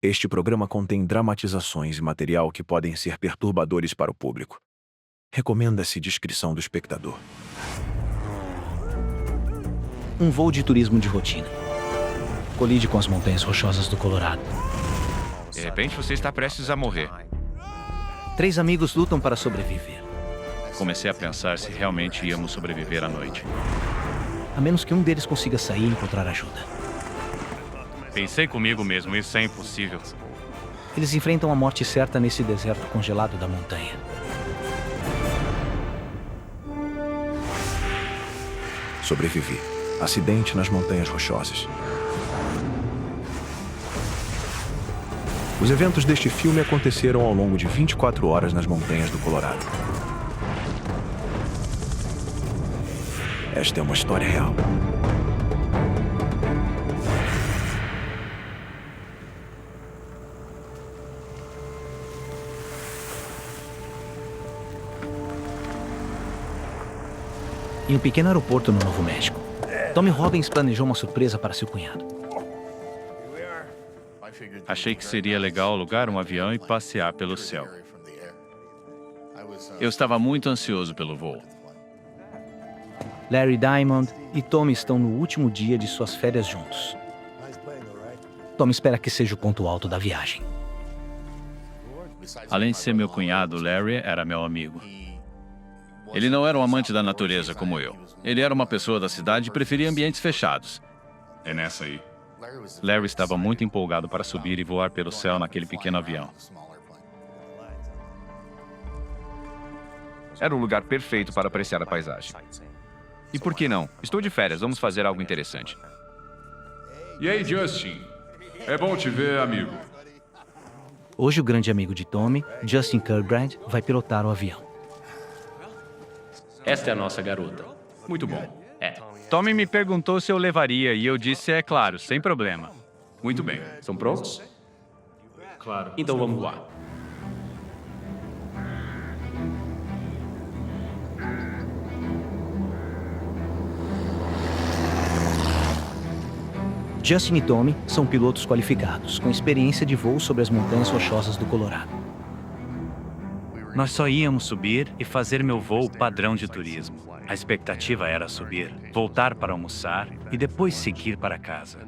Este programa contém dramatizações e material que podem ser perturbadores para o público. Recomenda-se discrição do espectador. Um voo de turismo de rotina. Colide com as montanhas rochosas do Colorado. De repente você está prestes a morrer. 3 amigos lutam para sobreviver. Comecei a pensar se realmente íamos sobreviver à noite. A menos que um deles consiga sair e encontrar ajuda. Pensei comigo mesmo, isso é impossível. Eles enfrentam a morte certa nesse deserto congelado da montanha. Sobrevivi. Acidente nas Montanhas Rochosas. Os eventos deste filme aconteceram ao longo de 24 horas nas montanhas do Colorado. Esta é uma história real. Em um pequeno aeroporto no Novo México, Tommy Robbins planejou uma surpresa para seu cunhado. Achei que seria legal alugar um avião e passear pelo céu. Eu estava muito ansioso pelo voo. Larry Diamond e Tommy estão no último dia de suas férias juntos. Tommy espera que seja o ponto alto da viagem. Além de ser meu cunhado, Larry era meu amigo. Ele não era um amante da natureza como eu. Ele era uma pessoa da cidade e preferia ambientes fechados. É nessa aí. Larry estava muito empolgado para subir e voar pelo céu naquele pequeno avião. Era o lugar perfeito para apreciar a paisagem. E por que não? Estou de férias, vamos fazer algo interessante. E aí, Justin? É bom te ver, amigo. Hoje, o grande amigo de Tommy, Justin Kirkbride, vai pilotar o avião. Esta é a nossa garota. Muito bom. É. Tommy me perguntou se eu levaria e eu disse, é claro, sem problema. Muito bem. Estão prontos? Claro. Então vamos voar. Justin e Tommy são pilotos qualificados, com experiência de voo sobre as montanhas rochosas do Colorado. Nós só íamos subir e fazer meu voo padrão de turismo. A expectativa era subir, voltar para almoçar e depois seguir para casa.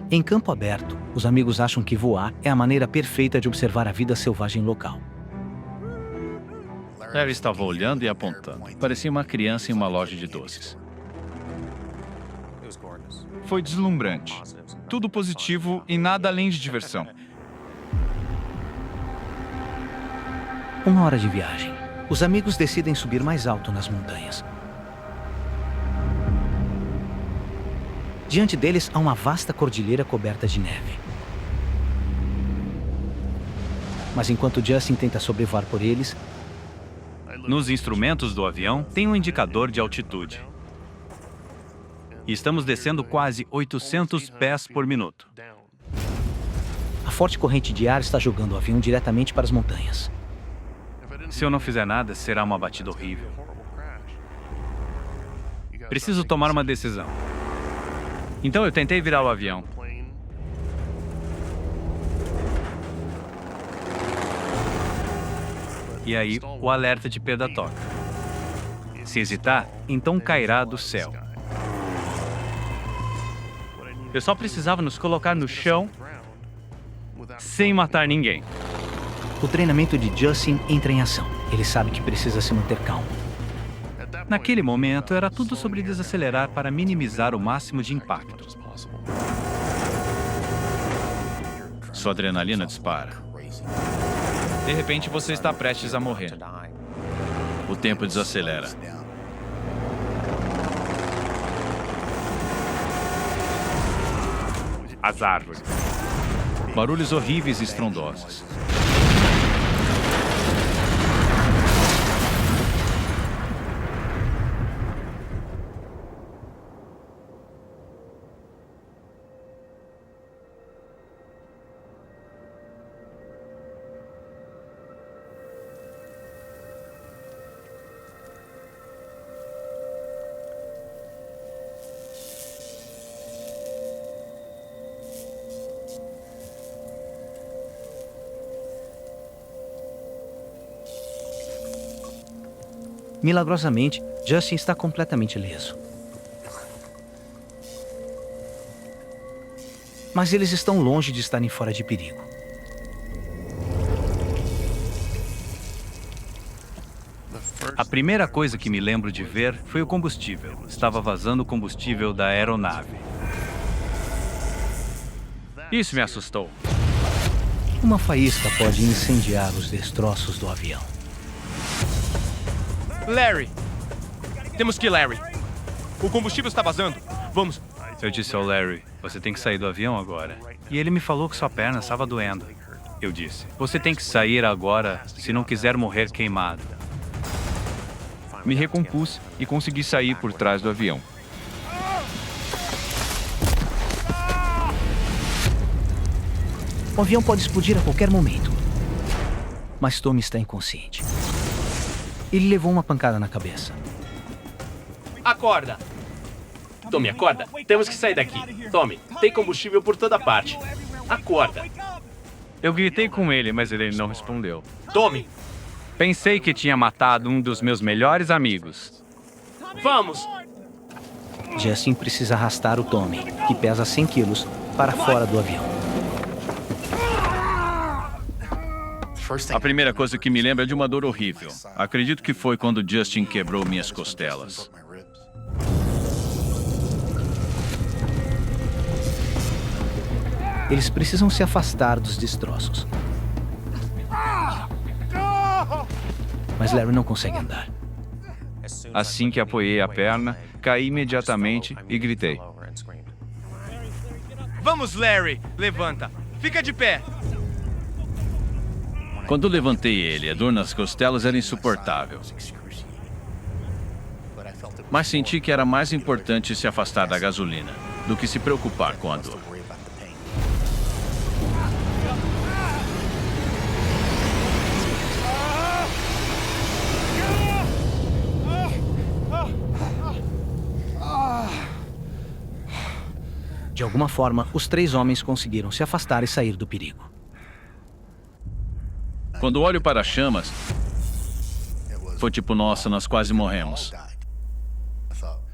Em campo aberto, os amigos acham que voar é a maneira perfeita de observar a vida selvagem local. Larry estava olhando e apontando. Parecia uma criança em uma loja de doces. Foi deslumbrante. Tudo positivo e nada além de diversão. 1 hora de viagem. Os amigos decidem subir mais alto nas montanhas. Diante deles há uma vasta cordilheira coberta de neve. Mas enquanto Justin tenta sobrevoar por eles, Nos instrumentos do avião tem um indicador de altitude. E estamos descendo quase 800 pés por minuto. a forte corrente de ar está jogando o avião diretamente para as montanhas. Se eu não fizer nada, será uma batida horrível. Preciso tomar uma decisão. Então eu tentei virar o avião. E aí, o alerta de perda toca. Se hesitar, então cairá do céu. Eu só precisava nos colocar no chão sem matar ninguém. O treinamento de Justin entra em ação. Ele sabe que precisa se manter calmo. Naquele momento, era tudo sobre desacelerar para minimizar o máximo de impacto. Sua adrenalina dispara. De repente, você está prestes a morrer. O tempo desacelera. As árvores. Barulhos horríveis e estrondosos. Milagrosamente, Justin está completamente ileso. Mas eles estão longe de estarem fora de perigo. A primeira coisa que me lembro de ver foi o combustível. Estava vazando o combustível da aeronave. Isso me assustou. Uma faísca pode incendiar os destroços do avião. Larry! Temos que ir, Larry. O combustível está vazando. Vamos. Eu disse ao Larry, você tem que sair do avião agora. E ele me falou que sua perna estava doendo. Eu disse, você tem que sair agora se não quiser morrer queimado. Me recompus e consegui sair por trás do avião. O avião pode explodir a qualquer momento. Mas Tommy está inconsciente. Ele levou uma pancada na cabeça. Acorda! Tommy, acorda. Temos que sair daqui. Tommy, tem combustível por toda parte. Acorda. Eu gritei com ele, mas ele não respondeu. Tommy, Pensei que tinha matado um dos meus melhores amigos. vamos! Justin precisa arrastar o Tommy, que pesa 100 quilos, para fora do avião. A primeira coisa que me lembro é de uma dor horrível. Acredito que foi quando Justin quebrou minhas costelas. Eles precisam se afastar dos destroços. Mas Larry não consegue andar. Assim que apoiei a perna, caí imediatamente e gritei. Vamos, Larry! Levanta! Fica de pé! Quando levantei ele, a dor nas costelas era insuportável. Mas senti que era mais importante se afastar da gasolina do que se preocupar com a dor. De alguma forma, os 3 homens conseguiram se afastar e sair do perigo. Quando olho para as chamas, foi tipo, nossa, nós quase morremos.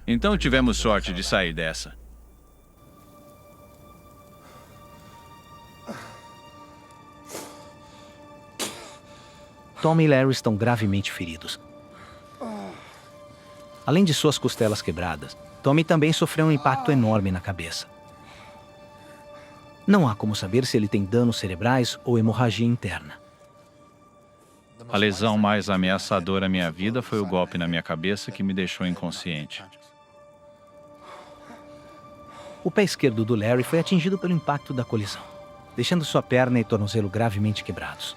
Então tivemos sorte de sair dessa. Tommy e Larry estão gravemente feridos. Além de suas costelas quebradas, Tommy também sofreu um impacto enorme na cabeça. Não há como saber se ele tem danos cerebrais ou hemorragia interna. A lesão mais ameaçadora à minha vida foi o golpe na minha cabeça que me deixou inconsciente. O pé esquerdo do Larry foi atingido pelo impacto da colisão, deixando sua perna e tornozelo gravemente quebrados.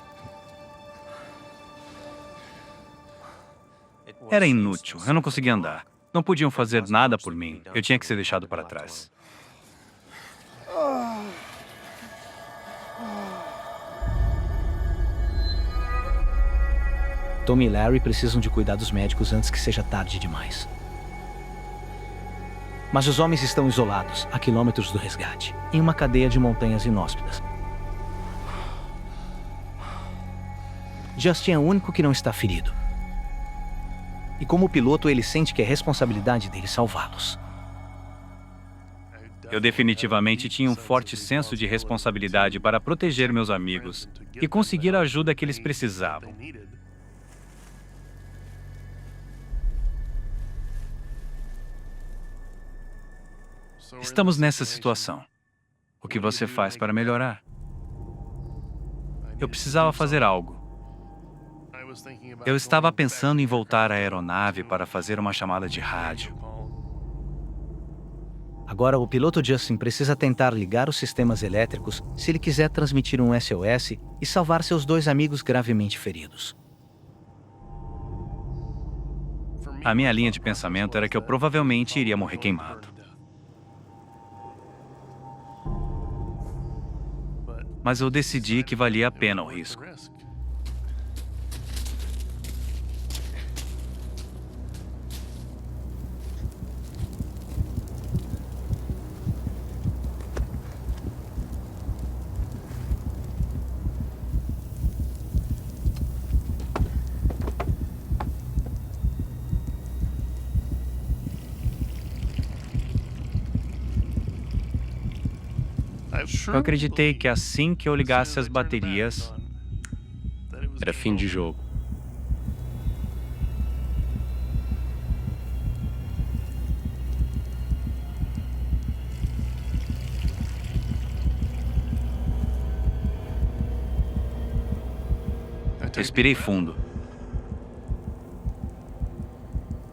Era inútil, eu não conseguia andar. Não podiam fazer nada por mim, eu tinha que ser deixado para trás. Tommy e Larry precisam de cuidados médicos antes que seja tarde demais. Mas os homens estão isolados, a quilômetros do resgate, em uma cadeia de montanhas inóspitas. Justin é o único que não está ferido. E como piloto, ele sente que é responsabilidade dele salvá-los. Eu definitivamente tinha um forte senso de responsabilidade para proteger meus amigos e conseguir a ajuda que eles precisavam. Estamos nessa situação. O que você faz para melhorar? Eu precisava fazer algo. Eu estava pensando em voltar à aeronave para fazer uma chamada de rádio. Agora, o piloto Justin precisa tentar ligar os sistemas elétricos se ele quiser transmitir um SOS e salvar seus 2 amigos gravemente feridos. A minha linha de pensamento era que eu provavelmente iria morrer queimado. Mas eu decidi que valia a pena o risco. Eu acreditei que assim que eu ligasse as baterias, Era fim de jogo. respirei fundo.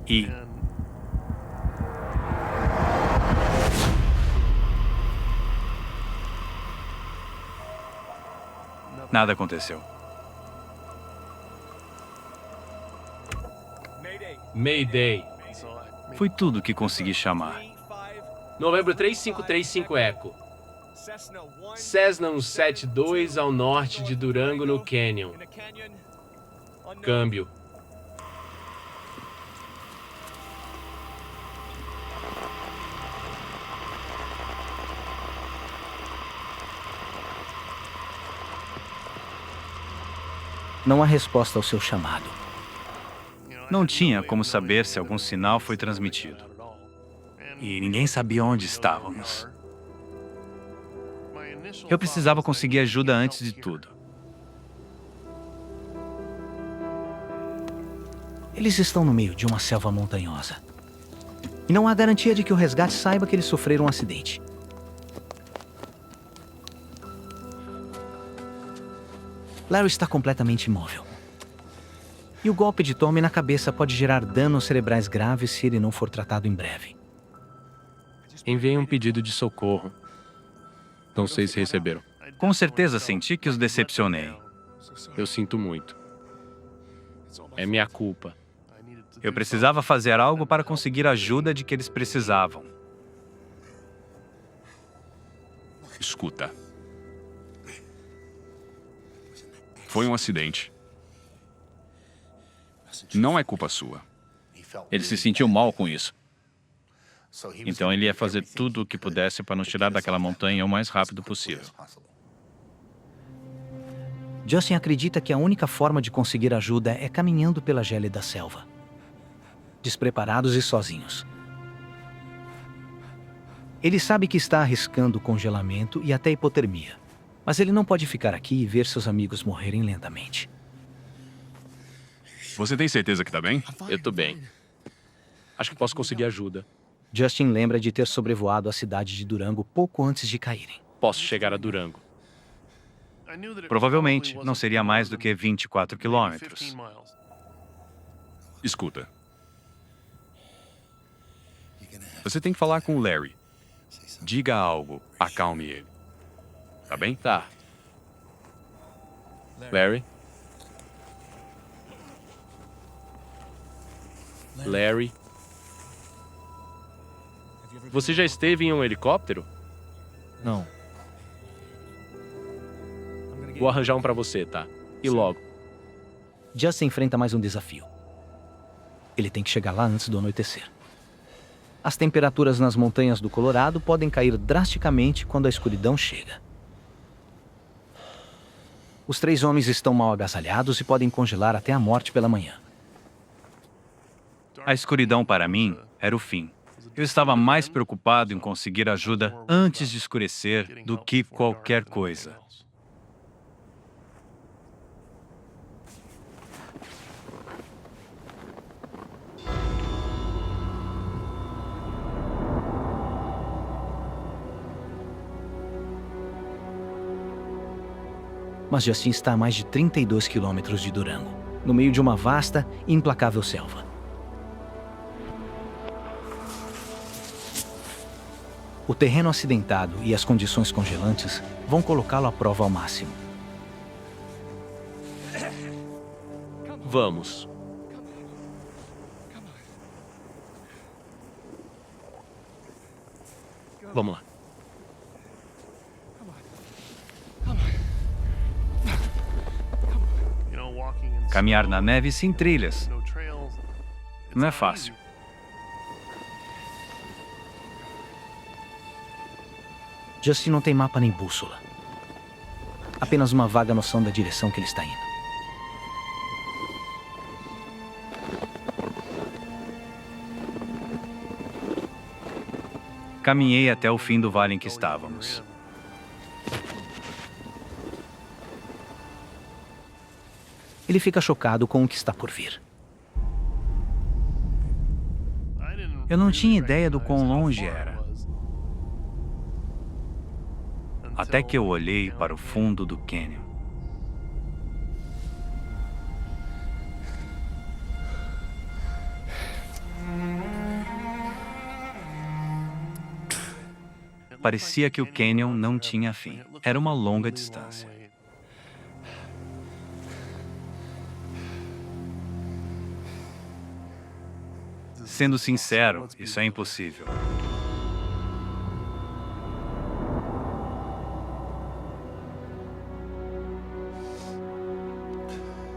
E nada aconteceu. Mayday. Foi tudo que consegui chamar. Novembro 3535 Echo. Cessna 172 ao norte de Durango, no Canyon. Câmbio. Não há resposta ao seu chamado. Não tinha como saber se algum sinal foi transmitido. E ninguém sabia onde estávamos. Eu precisava conseguir ajuda antes de tudo. Eles estão no meio de uma selva montanhosa. E não há garantia de que o resgate saiba que eles sofreram um acidente. Larry está completamente imóvel. E o golpe de Tommy na cabeça pode gerar danos cerebrais graves se ele não for tratado em breve. Enviei um pedido de socorro. Não sei se receberam. Com certeza senti que os decepcionei. Eu sinto muito. É minha culpa. Eu precisava fazer algo para conseguir a ajuda de que eles precisavam. Escuta. Foi um acidente. Não é culpa sua. Ele se sentiu mal com isso. Então ele ia fazer tudo o que pudesse para nos tirar daquela montanha o mais rápido possível. Justin acredita que a única forma de conseguir ajuda é caminhando pela gélida selva. Despreparados e sozinhos. Ele sabe que está arriscando congelamento e até hipotermia. Mas ele não pode ficar aqui e ver seus amigos morrerem lentamente. Você tem certeza que tá bem? Eu tô bem. Acho que posso conseguir ajuda. Justin lembra de ter sobrevoado a cidade de Durango pouco antes de caírem. Posso chegar a Durango. Provavelmente não seria mais do que 24 quilômetros. Escuta. Você tem que falar com o Larry. Diga algo, acalme ele. Tá bem? Tá. Larry? Larry? Você já esteve em um helicóptero? Não. Vou arranjar um pra você, tá? E logo. Justin enfrenta mais um desafio. Ele tem que chegar lá antes do anoitecer. As temperaturas nas montanhas do Colorado podem cair drasticamente quando a escuridão chega. Os 3 homens estão mal agasalhados e podem congelar até a morte pela manhã. A escuridão para mim era o fim. Eu estava mais preocupado em conseguir ajuda antes de escurecer do que qualquer coisa. Mas Justin está a mais de 32 quilômetros de Durango, no meio de uma vasta e implacável selva. O terreno acidentado e as condições congelantes vão colocá-lo à prova ao máximo. Vamos. Vamos lá. Caminhar na neve sem trilhas não é fácil. Justin não tem mapa nem bússola. Apenas uma vaga noção da direção que ele está indo. Caminhei até o fim do vale em que estávamos. Ele fica chocado com o que está por vir. Eu não tinha ideia do quão longe era. Até que eu olhei para o fundo do cânion. Parecia que o cânion não tinha fim. Era uma longa distância. Sendo sincero, isso é impossível.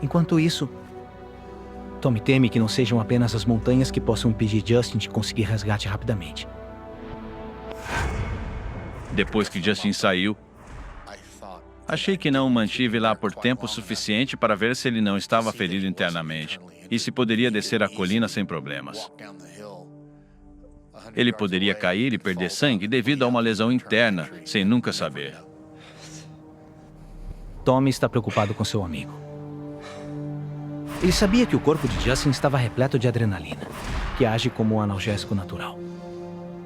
Enquanto isso, Tommy teme que não sejam apenas as montanhas que possam impedir Justin de conseguir resgate rapidamente. Depois que Justin saiu, achei que não o mantive lá por tempo suficiente para ver se ele não estava ferido internamente e se poderia descer a colina sem problemas. Ele poderia cair e perder sangue devido a uma lesão interna, sem nunca saber. Tommy está preocupado com seu amigo. Ele sabia que o corpo de Justin estava repleto de adrenalina, que age como um analgésico natural.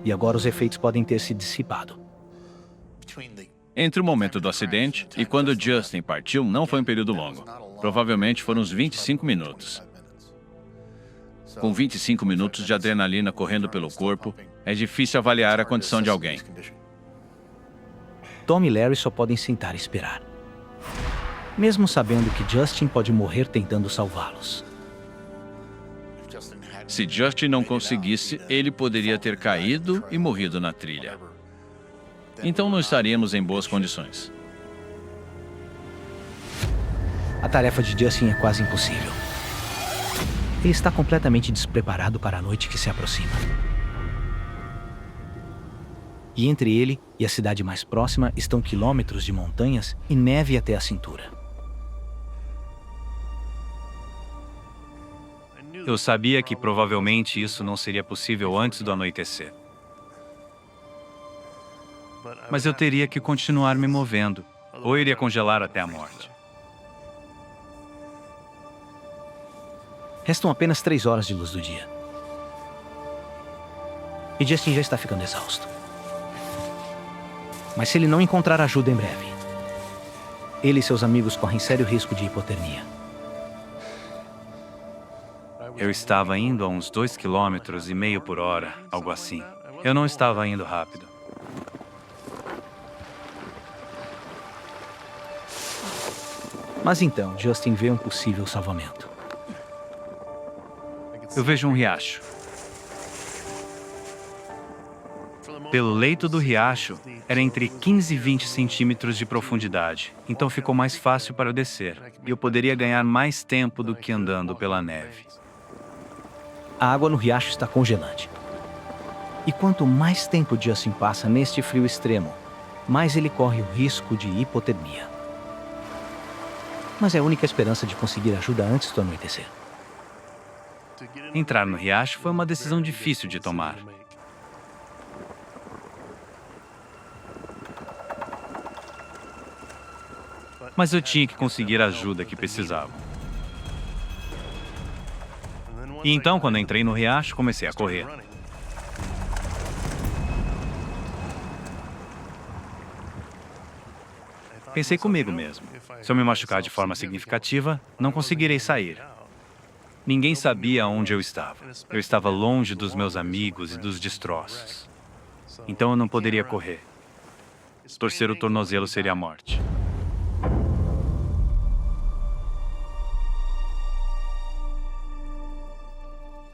E agora os efeitos podem ter se dissipado. Entre o momento do acidente e quando Justin partiu, não foi um período longo. Provavelmente foram uns 25 minutos. Com 25 minutos de adrenalina correndo pelo corpo, é difícil avaliar a condição de alguém. Tom e Larry só podem sentar e esperar. Mesmo sabendo que Justin pode morrer tentando salvá-los. Se Justin não conseguisse, ele poderia ter caído e morrido na trilha. Então não estaríamos em boas condições. A tarefa de Justin é quase impossível. Ele está completamente despreparado para a noite que se aproxima. E entre ele e a cidade mais próxima estão quilômetros de montanhas e neve até a cintura. Eu sabia que provavelmente isso não seria possível antes do anoitecer. Mas eu teria que continuar me movendo, ou iria congelar até a morte. Restam apenas 3 horas de luz do dia. E Justin já está ficando exausto. Mas se ele não encontrar ajuda em breve, ele e seus amigos correm sério risco de hipotermia. Eu estava indo a uns 2,5 km por hora, algo assim. Eu não estava indo rápido. Mas então, Justin vê um possível salvamento. Eu vejo um riacho. Pelo leito do riacho, era entre 15 e 20 centímetros de profundidade, então ficou mais fácil para eu descer, e eu poderia ganhar mais tempo do que andando pela neve. A água no riacho está congelante. E quanto mais tempo Justin passa neste frio extremo, mais ele corre o risco de hipotermia. Mas é a única esperança de conseguir ajuda antes do anoitecer. Entrar no riacho foi uma decisão difícil de tomar. Mas eu tinha que conseguir a ajuda que precisava. E então, quando entrei no riacho, comecei a correr. Pensei comigo mesmo. Se eu me machucar de forma significativa, não conseguirei sair. Ninguém sabia onde eu estava. Eu estava longe dos meus amigos e dos destroços. Então eu não poderia correr. Torcer o tornozelo seria a morte.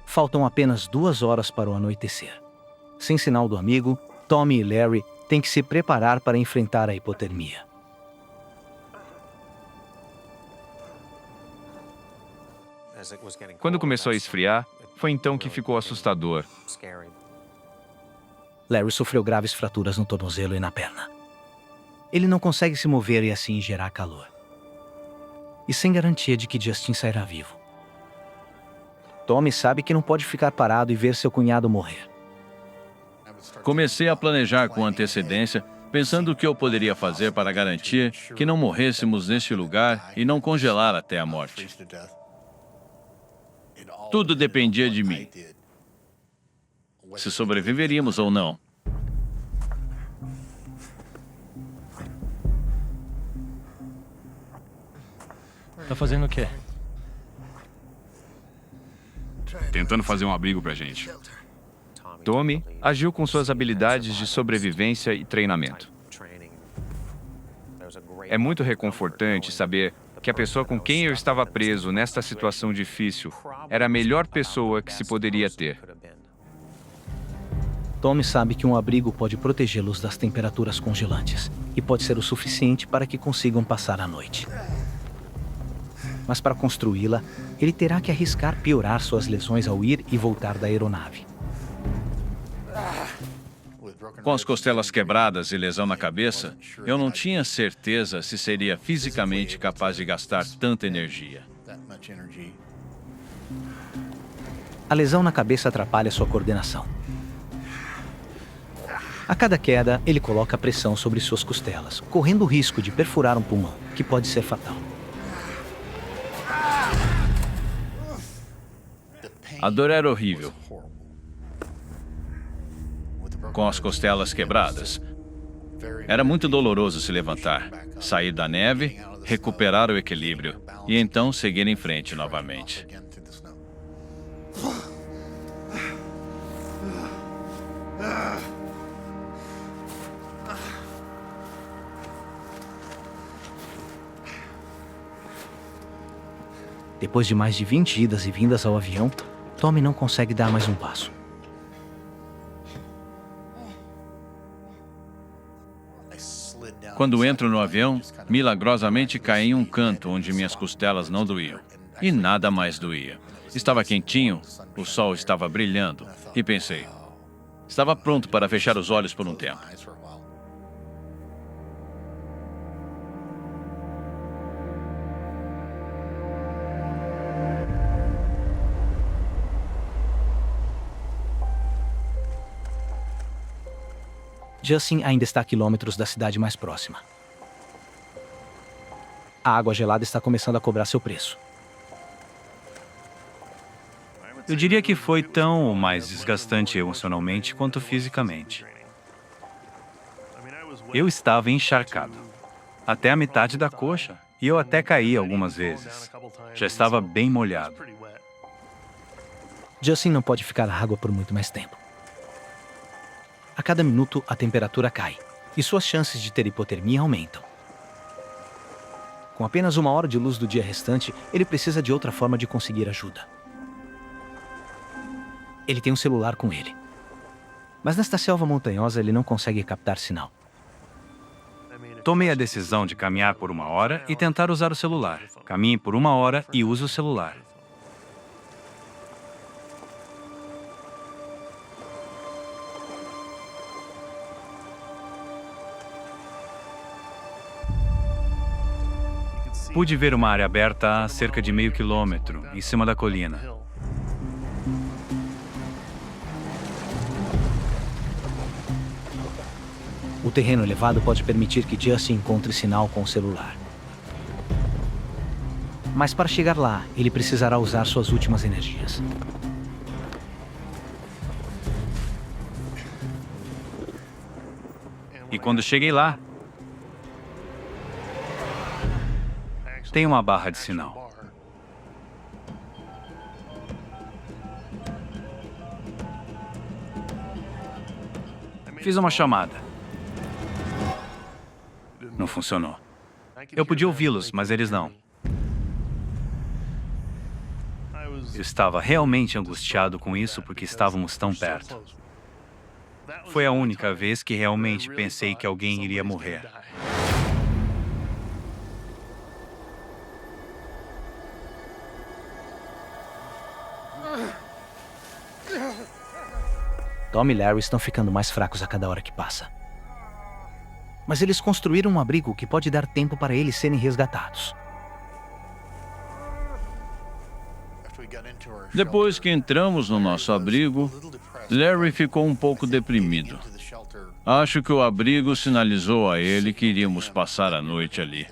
Faltam apenas 2 horas para o anoitecer. Sem sinal do amigo, Tommy e Larry têm que se preparar para enfrentar a hipotermia. Quando começou a esfriar, foi então que ficou assustador. Larry sofreu graves fraturas no tornozelo e na perna. Ele não consegue se mover e assim gerar calor. E sem garantia de que Justin sairá vivo. Tommy sabe que não pode ficar parado e ver seu cunhado morrer. Comecei a planejar com antecedência, pensando o que eu poderia fazer para garantir que não morrêssemos neste lugar e não congelar até a morte. Tudo dependia de mim, se sobreviveríamos ou não. Tá fazendo o quê? Tentando fazer um abrigo pra gente. Tommy agiu com suas habilidades de sobrevivência e treinamento. É muito reconfortante saber que a pessoa com quem eu estava preso nesta situação difícil era a melhor pessoa que se poderia ter. Tommy sabe que um abrigo pode protegê-los das temperaturas congelantes e pode ser o suficiente para que consigam passar a noite. Mas para construí-la, ele terá que arriscar piorar suas lesões ao ir e voltar da aeronave. Com as costelas quebradas e lesão na cabeça, eu não tinha certeza se seria fisicamente capaz de gastar tanta energia. A lesão na cabeça atrapalha sua coordenação. A cada queda, ele coloca pressão sobre suas costelas, correndo o risco de perfurar um pulmão, que pode ser fatal. A dor era horrível. Com as costelas quebradas, era muito doloroso se levantar, sair da neve, recuperar o equilíbrio e então seguir em frente novamente. Depois de mais de 20 idas e vindas ao avião, Tommy não consegue dar mais um passo. Quando entro no avião, milagrosamente caí em um canto onde minhas costelas não doíam. E nada mais doía. Estava quentinho, o sol estava brilhando. E pensei, estava pronto para fechar os olhos por um tempo. Justin ainda está a quilômetros da cidade mais próxima. A água gelada está começando a cobrar seu preço. Eu diria que foi tão ou mais desgastante emocionalmente quanto fisicamente. Eu estava encharcado, até a metade da coxa, e eu até caí algumas vezes. Já estava bem molhado. Justin não pode ficar na água por muito mais tempo. A cada minuto, a temperatura cai, e suas chances de ter hipotermia aumentam. Com apenas 1 hora de luz do dia restante, ele precisa de outra forma de conseguir ajuda. Ele tem um celular com ele. Mas nesta selva montanhosa, ele não consegue captar sinal. Tomei a decisão de caminhar por 1 hora e tentar usar o celular. Caminhe por 1 hora e use o celular. Pude ver uma área aberta a cerca de meio quilômetro, em cima da colina. O terreno elevado pode permitir que Justin encontre sinal com o celular. Mas para chegar lá, ele precisará usar suas últimas energias. E quando cheguei lá, tem uma barra de sinal. Fiz uma chamada. Não funcionou. Eu podia ouvi-los, mas eles não. Eu estava realmente angustiado com isso porque estávamos tão perto. Foi a única vez que realmente pensei que alguém iria morrer. Tom e Larry estão ficando mais fracos a cada hora que passa. Mas eles construíram um abrigo que pode dar tempo para eles serem resgatados. Depois que entramos no nosso abrigo, Larry ficou um pouco deprimido. Acho que o abrigo sinalizou a ele que iríamos passar a noite ali.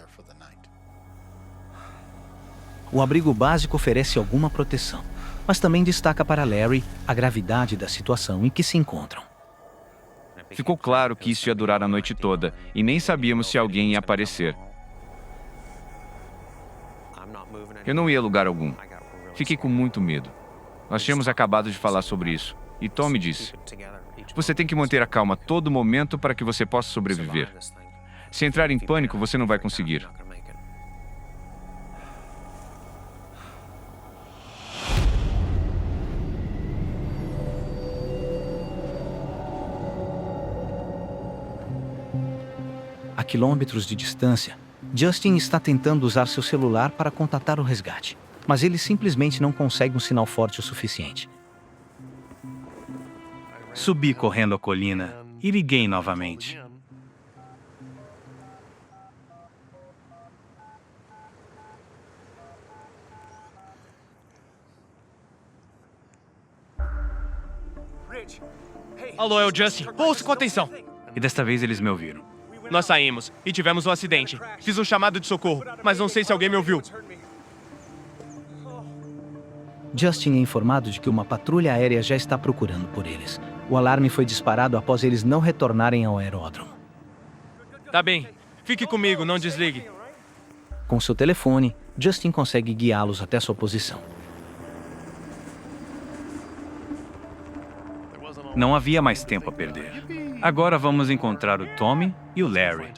O abrigo básico oferece alguma proteção, mas também destaca para Larry a gravidade da situação em que se encontram. Ficou claro que isso ia durar a noite toda e nem sabíamos se alguém ia aparecer. Eu não ia a lugar algum. Fiquei com muito medo. Nós tínhamos acabado de falar sobre isso. E Tommy disse: você tem que manter a calma a todo momento para que você possa sobreviver. Se entrar em pânico, você não vai conseguir. A quilômetros de distância, Justin está tentando usar seu celular para contatar o resgate, mas ele simplesmente não consegue um sinal forte o suficiente. Subi correndo a colina e liguei novamente. Alô, é o Justin. Ouça com atenção. E desta vez eles me ouviram. Nós saímos e tivemos um acidente. Fiz um chamado de socorro, mas não sei se alguém me ouviu. Justin é informado de que uma patrulha aérea já está procurando por eles. O alarme foi disparado após eles não retornarem ao aeródromo. Tá bem. Fique comigo, não desligue. Com seu telefone, Justin consegue guiá-los até sua posição. Não havia mais tempo a perder. Agora vamos encontrar o Tommy e o Larry.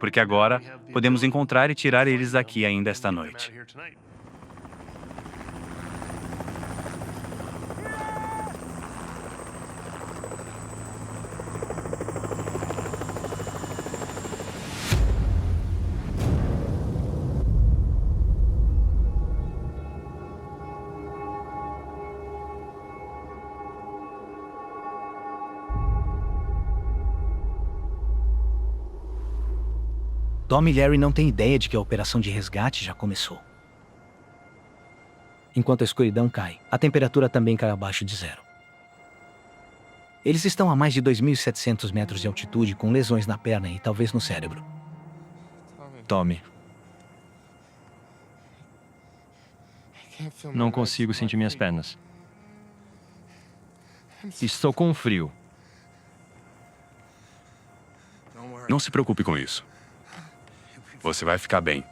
Porque agora podemos encontrar e tirar eles daqui ainda esta noite. Tom e Larry não têm ideia de que a operação de resgate já começou. Enquanto a escuridão cai, a temperatura também cai abaixo de zero. Eles estão a mais de 2.700 metros de altitude com lesões na perna e talvez no cérebro. Tommy, Não consigo sentir minhas pernas. Estou com frio. Não se preocupe com isso. Você vai ficar bem.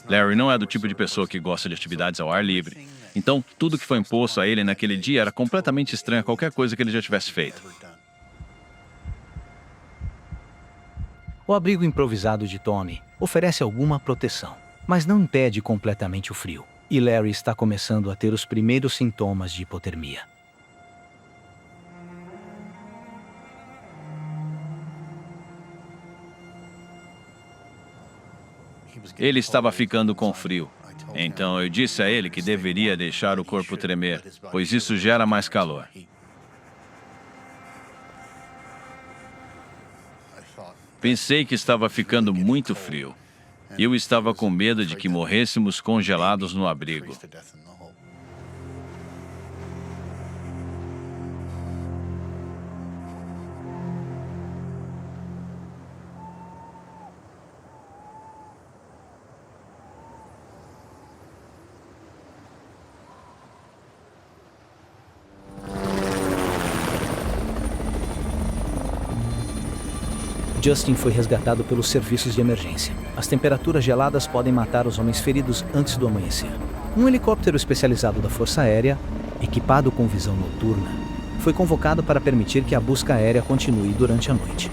Larry não é do tipo de pessoa que gosta de atividades ao ar livre. Então, tudo que foi imposto a ele naquele dia era completamente estranho a qualquer coisa que ele já tivesse feito. O abrigo improvisado de Tommy oferece alguma proteção, mas não impede completamente o frio. E Larry está começando a ter os primeiros sintomas de hipotermia. Ele estava ficando com frio. Então eu disse a ele que deveria deixar o corpo tremer, pois isso gera mais calor. Pensei que estava ficando muito frio. Eu estava com medo de que morrêssemos congelados no abrigo. Justin foi resgatado pelos serviços de emergência. As temperaturas geladas podem matar os homens feridos antes do amanhecer. Um helicóptero especializado da Força Aérea, equipado com visão noturna, foi convocado para permitir que a busca aérea continue durante a noite.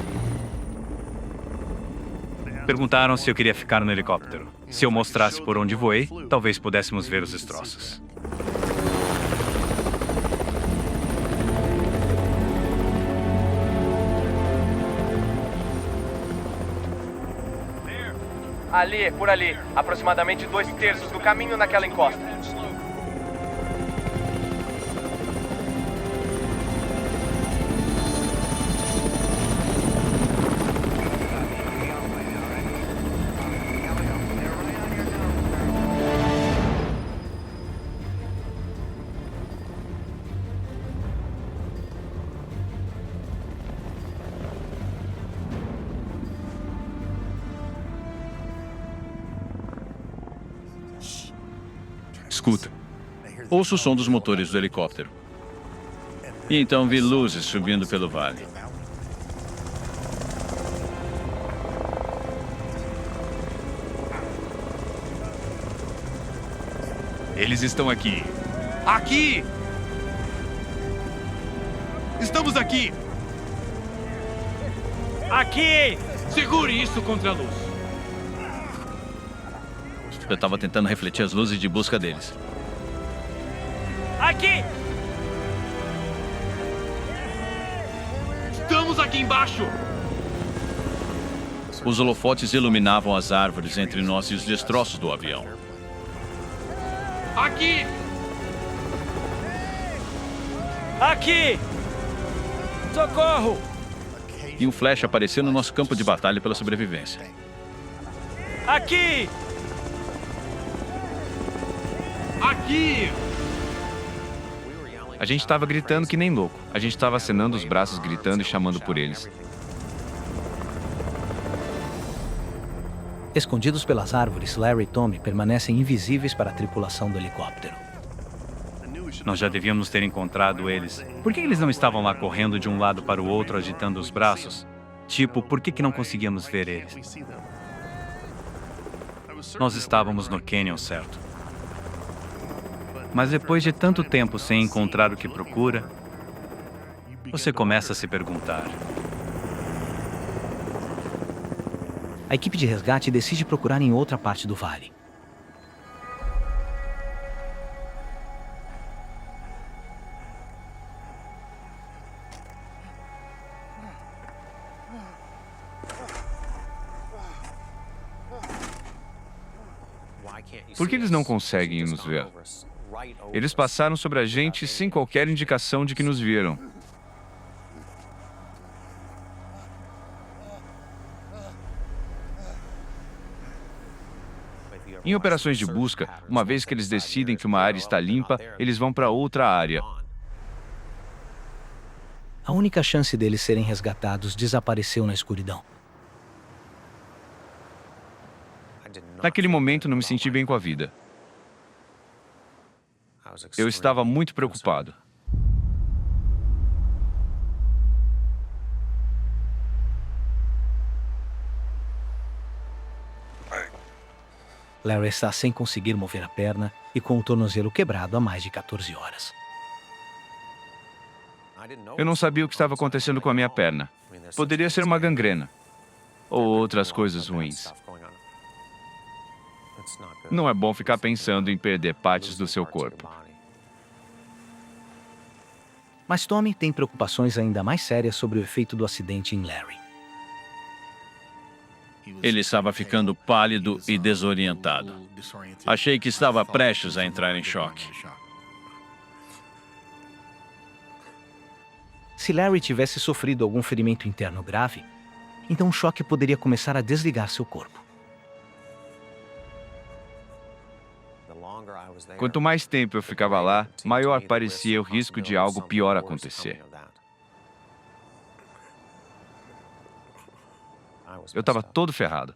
Perguntaram se eu queria ficar no helicóptero. Se eu mostrasse por onde voei, talvez pudéssemos ver os destroços. Ali, por ali. Aproximadamente 2/3 do caminho naquela encosta. Escuta. Ouço o som dos motores do helicóptero. E então vi luzes subindo pelo vale. Eles estão aqui. Aqui! Estamos aqui! Aqui! Segure isso contra a luz. Eu estava tentando refletir as luzes de busca deles. Aqui! Estamos aqui embaixo! Os holofotes iluminavam as árvores entre nós e os destroços do avião. Aqui! Aqui! Socorro! E um flash apareceu no nosso campo de batalha pela sobrevivência. Aqui! Aqui! A gente estava gritando que nem louco. A gente estava acenando os braços, gritando e chamando por eles. Escondidos pelas árvores, Larry e Tommy permanecem invisíveis para a tripulação do helicóptero. Nós já devíamos ter encontrado eles. Por que eles não estavam lá correndo de um lado para o outro, agitando os braços? Tipo, por que não conseguíamos ver eles? Nós estávamos no canyon, certo? Mas depois de tanto tempo sem encontrar o que procura, você começa a se perguntar. A equipe de resgate decide procurar em outra parte do vale. Por que eles não conseguem nos ver? Eles passaram sobre a gente sem qualquer indicação de que nos viram. Em operações de busca, uma vez que eles decidem que uma área está limpa, eles vão para outra área. A única chance deles serem resgatados desapareceu na escuridão. Naquele momento, não me senti bem com a vida. Eu estava muito preocupado. Larry está sem conseguir mover a perna e com o tornozelo quebrado há mais de 14 horas. Eu não sabia o que estava acontecendo com a minha perna. Poderia ser uma gangrena. Ou outras coisas ruins. Não é bom ficar pensando em perder partes do seu corpo. Mas Tommy tem preocupações ainda mais sérias sobre o efeito do acidente em Larry. Ele estava ficando pálido e desorientado. Achei que estava prestes a entrar em choque. Se Larry tivesse sofrido algum ferimento interno grave, então o choque poderia começar a desligar seu corpo. Quanto mais tempo eu ficava lá, maior parecia o risco de algo pior acontecer. Eu estava todo ferrado.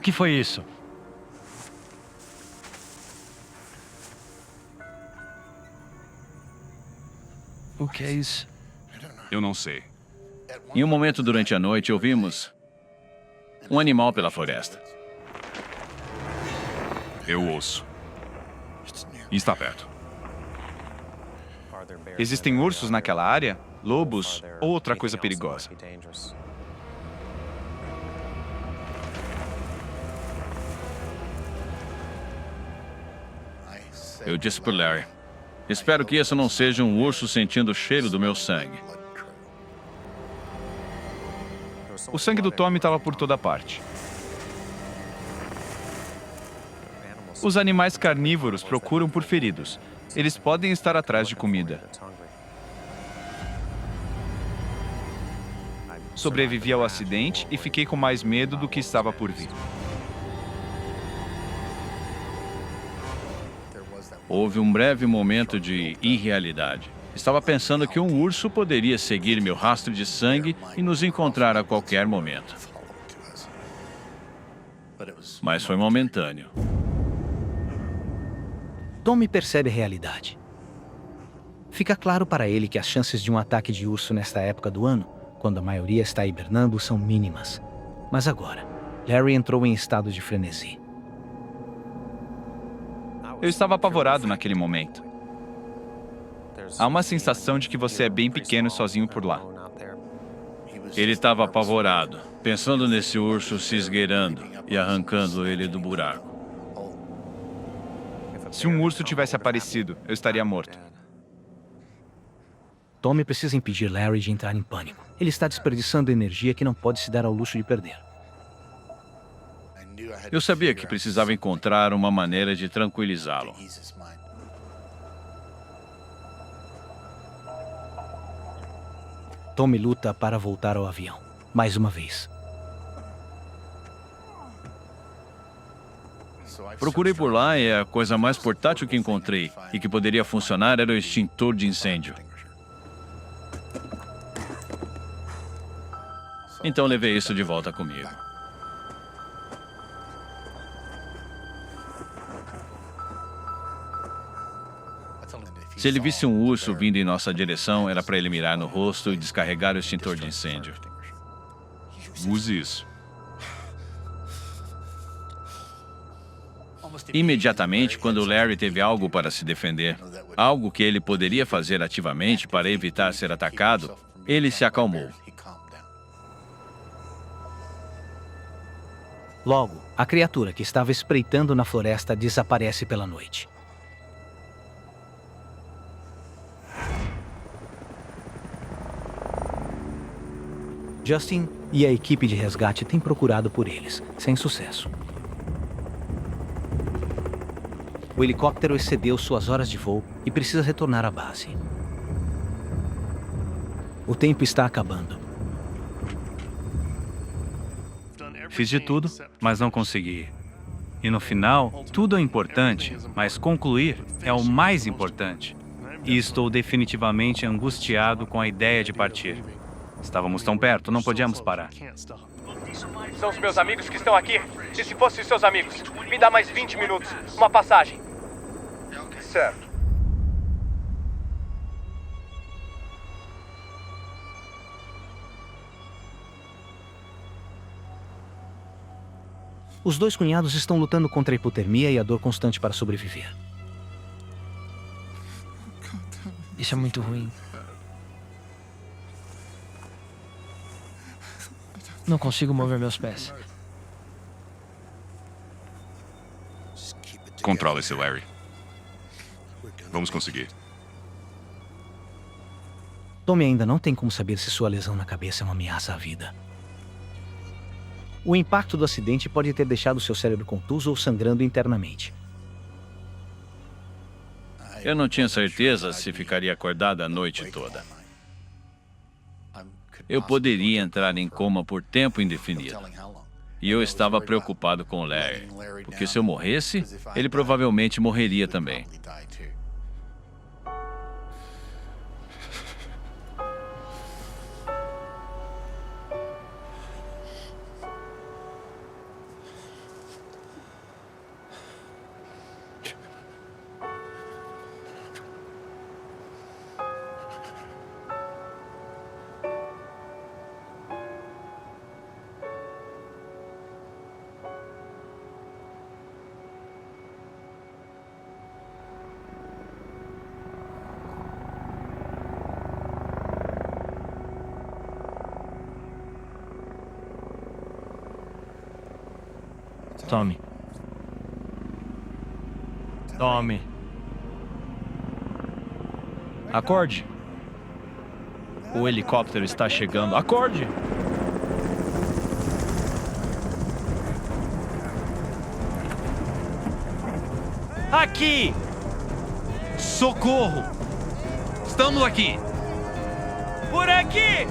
O que foi isso? O que é isso? Eu não sei. Em um momento durante a noite, ouvimos um animal pela floresta. Eu ouço. E está perto. Existem ursos naquela área? Lobos ou outra coisa perigosa? Eu disse para Larry, espero que isso não seja um urso sentindo o cheiro do meu sangue. O sangue do Tommy estava por toda parte. Os animais carnívoros procuram por feridos. Eles podem estar atrás de comida. Sobrevivi ao acidente e fiquei com mais medo do que estava por vir. Houve um breve momento de irrealidade. Estava pensando que um urso poderia seguir meu rastro de sangue e nos encontrar a qualquer momento. Mas foi momentâneo. Tommy percebe a realidade. Fica claro para ele que as chances de um ataque de urso nesta época do ano, quando a maioria está hibernando, são mínimas. Mas agora, Larry entrou em estado de frenesi. Eu estava apavorado naquele momento. Há uma sensação de que você é bem pequeno sozinho por lá. Ele estava apavorado, pensando nesse urso se esgueirando e arrancando ele do buraco. Se um urso tivesse aparecido, eu estaria morto. Tommy precisa impedir Larry de entrar em pânico. Ele está desperdiçando energia que não pode se dar ao luxo de perder. Eu sabia que precisava encontrar uma maneira de tranquilizá-lo. Tommy luta para voltar ao avião, mais uma vez. Procurei por lá e a coisa mais portátil que encontrei e que poderia funcionar era o extintor de incêndio. Então levei isso de volta comigo. Se ele visse um urso vindo em nossa direção, era para ele mirar no rosto e descarregar o extintor de incêndio. Use isso. Imediatamente, quando Larry teve algo para se defender, algo que ele poderia fazer ativamente para evitar ser atacado, ele se acalmou. Logo, a criatura que estava espreitando na floresta desaparece pela noite. Justin e a equipe de resgate têm procurado por eles, sem sucesso. O helicóptero excedeu suas horas de voo e precisa retornar à base. O tempo está acabando. Fiz de tudo, mas não consegui. E no final, tudo é importante, mas concluir é o mais importante. E estou definitivamente angustiado com a ideia de partir. Estávamos tão perto, não podíamos parar. São os meus amigos que estão aqui. E se fossem seus amigos? Me dá mais 20 minutos. Uma passagem. Certo. Os dois cunhados estão lutando contra a hipotermia e a dor constante para sobreviver. Isso é muito ruim. Não consigo mover meus pés. Controla-se, Larry. Vamos conseguir. Tommy ainda não tem como saber se sua lesão na cabeça é uma ameaça à vida. O impacto do acidente pode ter deixado seu cérebro contuso ou sangrando internamente. Eu não tinha certeza se ficaria acordado a noite toda. Eu poderia entrar em coma por tempo indefinido. E eu estava preocupado com o Larry, porque se eu morresse, ele provavelmente morreria também. Tommy. Tommy. Acorde. O helicóptero está chegando. Acorde! Aqui! Socorro! Estamos aqui! Por aqui!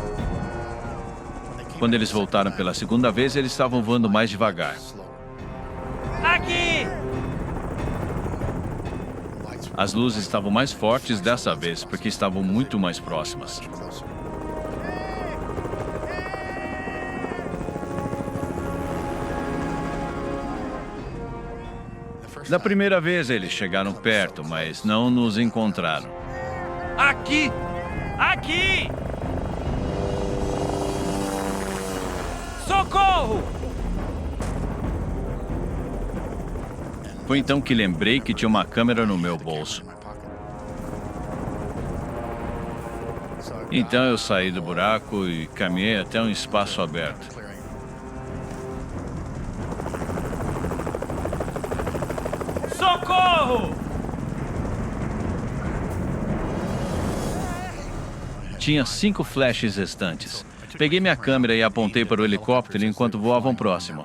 Quando eles voltaram pela segunda vez, eles estavam voando mais devagar. Aqui! As luzes estavam mais fortes dessa vez, porque estavam muito mais próximas. Da primeira vez eles chegaram perto, mas não nos encontraram. Aqui! Aqui! Socorro! Foi então que lembrei que tinha uma câmera no meu bolso. Então eu saí do buraco e caminhei até um espaço aberto. Socorro! Tinha 5 flashes restantes. Peguei minha câmera e apontei para o helicóptero enquanto voavam próximo.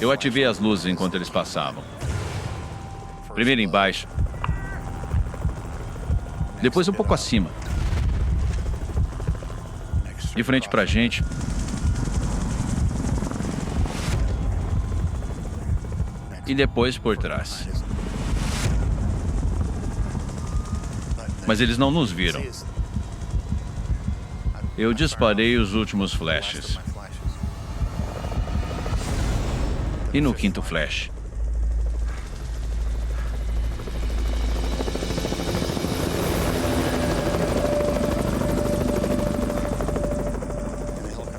Eu ativei as luzes enquanto eles passavam. Primeiro embaixo. Depois um pouco acima. De frente pra gente. E depois por trás. Mas eles não nos viram. Eu disparei os últimos flashes. E no quinto flash,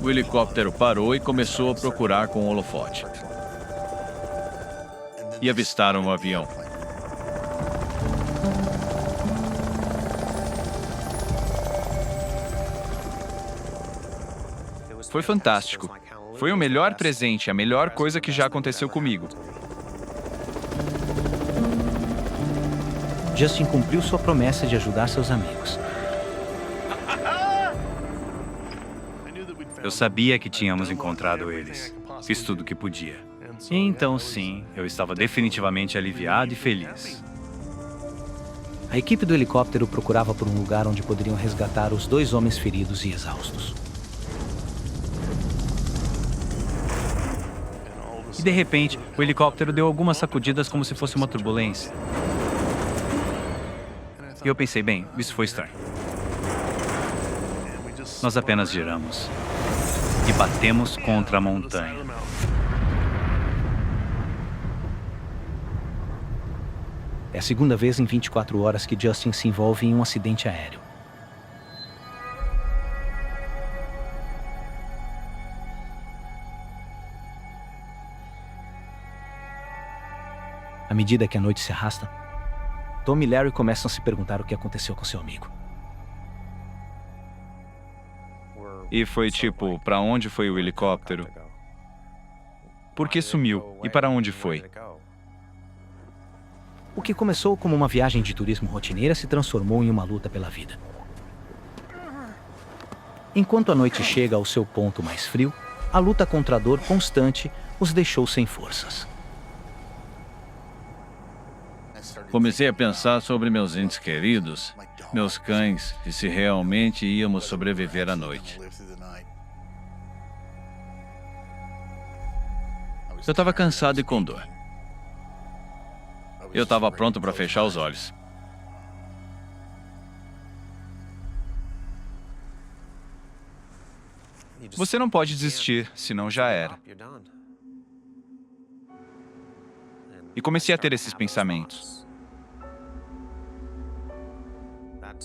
o helicóptero parou e começou a procurar com o holofote. E avistaram o avião. Foi fantástico. Foi o melhor presente, a melhor coisa que já aconteceu comigo. Justin cumpriu sua promessa de ajudar seus amigos. Eu sabia que tínhamos encontrado eles. Fiz tudo o que podia. E então, sim, eu estava definitivamente aliviado e feliz. A equipe do helicóptero procurava por um lugar onde poderiam resgatar os 2 homens feridos e exaustos. E de repente, o helicóptero deu algumas sacudidas como se fosse uma turbulência. E eu pensei, bem, isso foi estranho. Nós apenas giramos e batemos contra a montanha. É a segunda vez em 24 horas que Justin se envolve em um acidente aéreo. À medida que a noite se arrasta, Tom e Larry começam a se perguntar o que aconteceu com seu amigo. E foi tipo, para onde foi o helicóptero? Por que sumiu? E para onde foi? O que começou como uma viagem de turismo rotineira se transformou em uma luta pela vida. Enquanto a noite chega ao seu ponto mais frio, a luta contra a dor constante os deixou sem forças. Comecei a pensar sobre meus entes queridos, meus cães, e se realmente íamos sobreviver à noite. Eu estava cansado e com dor. Eu estava pronto para fechar os olhos. Você não pode desistir, senão já era. E comecei a ter esses pensamentos.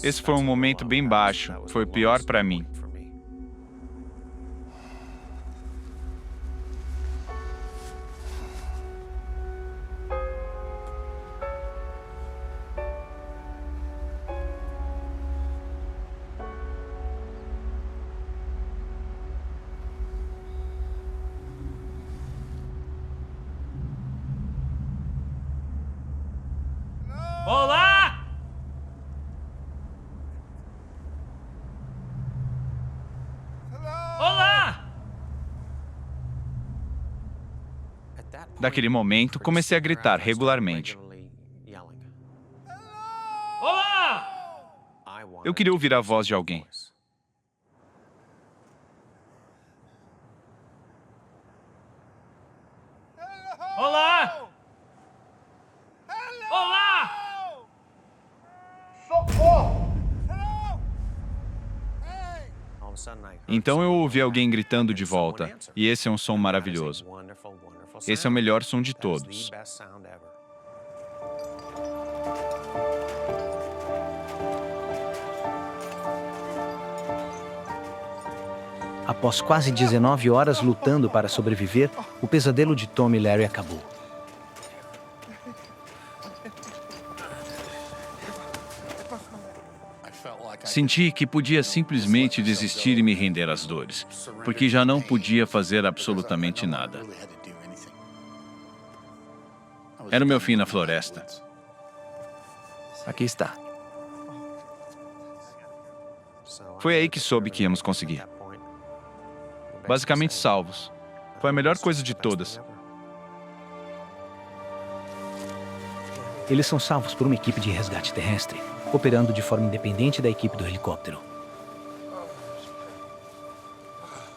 Esse foi um momento bem baixo, foi o pior para mim. Olá! Olá! Daquele momento, comecei a gritar regularmente. Olá! Eu queria ouvir a voz de alguém. Olá! Então eu ouvi alguém gritando de volta, e esse é um som maravilhoso. Esse é o melhor som de todos. Após quase 19 horas lutando para sobreviver, o pesadelo de Tom e Larry acabou. Senti que podia simplesmente desistir e me render às dores, porque já não podia fazer absolutamente nada. Era o meu fim na floresta. Aqui está. Foi aí que soube que íamos conseguir. Basicamente salvos. Foi a melhor coisa de todas. Eles são salvos por uma equipe de resgate terrestre, operando de forma independente da equipe do helicóptero.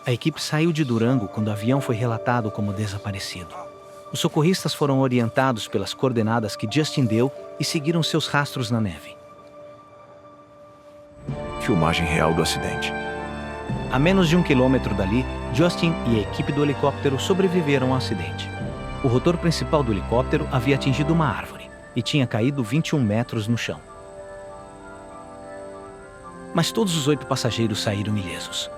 A equipe saiu de Durango quando o avião foi relatado como desaparecido. Os socorristas foram orientados pelas coordenadas que Justin deu e seguiram seus rastros na neve. Filmagem real do acidente. A menos de 1 quilômetro dali, Justin e a equipe do helicóptero sobreviveram ao acidente. O rotor principal do helicóptero havia atingido uma árvore e tinha caído 21 metros no chão. Mas todos os 8 passageiros saíram ilesos.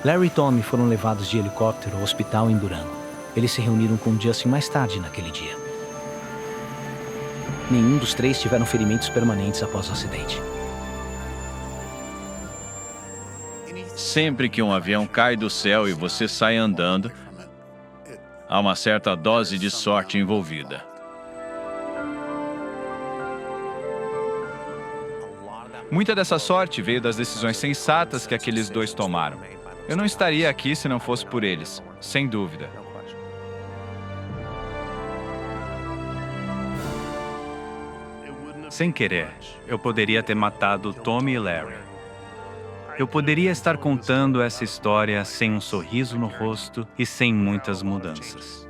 Larry e Tommy foram levados de helicóptero ao hospital em Durango. Eles se reuniram com Justin mais tarde naquele dia. Nenhum dos 3 tiveram ferimentos permanentes após o acidente. Sempre que um avião cai do céu e você sai andando, há uma certa dose de sorte envolvida. Muita dessa sorte veio das decisões sensatas que aqueles 2 tomaram. Eu não estaria aqui se não fosse por eles, sem dúvida. Sem querer, eu poderia ter matado Tommy e Larry. Eu poderia estar contando essa história sem um sorriso no rosto e sem muitas mudanças.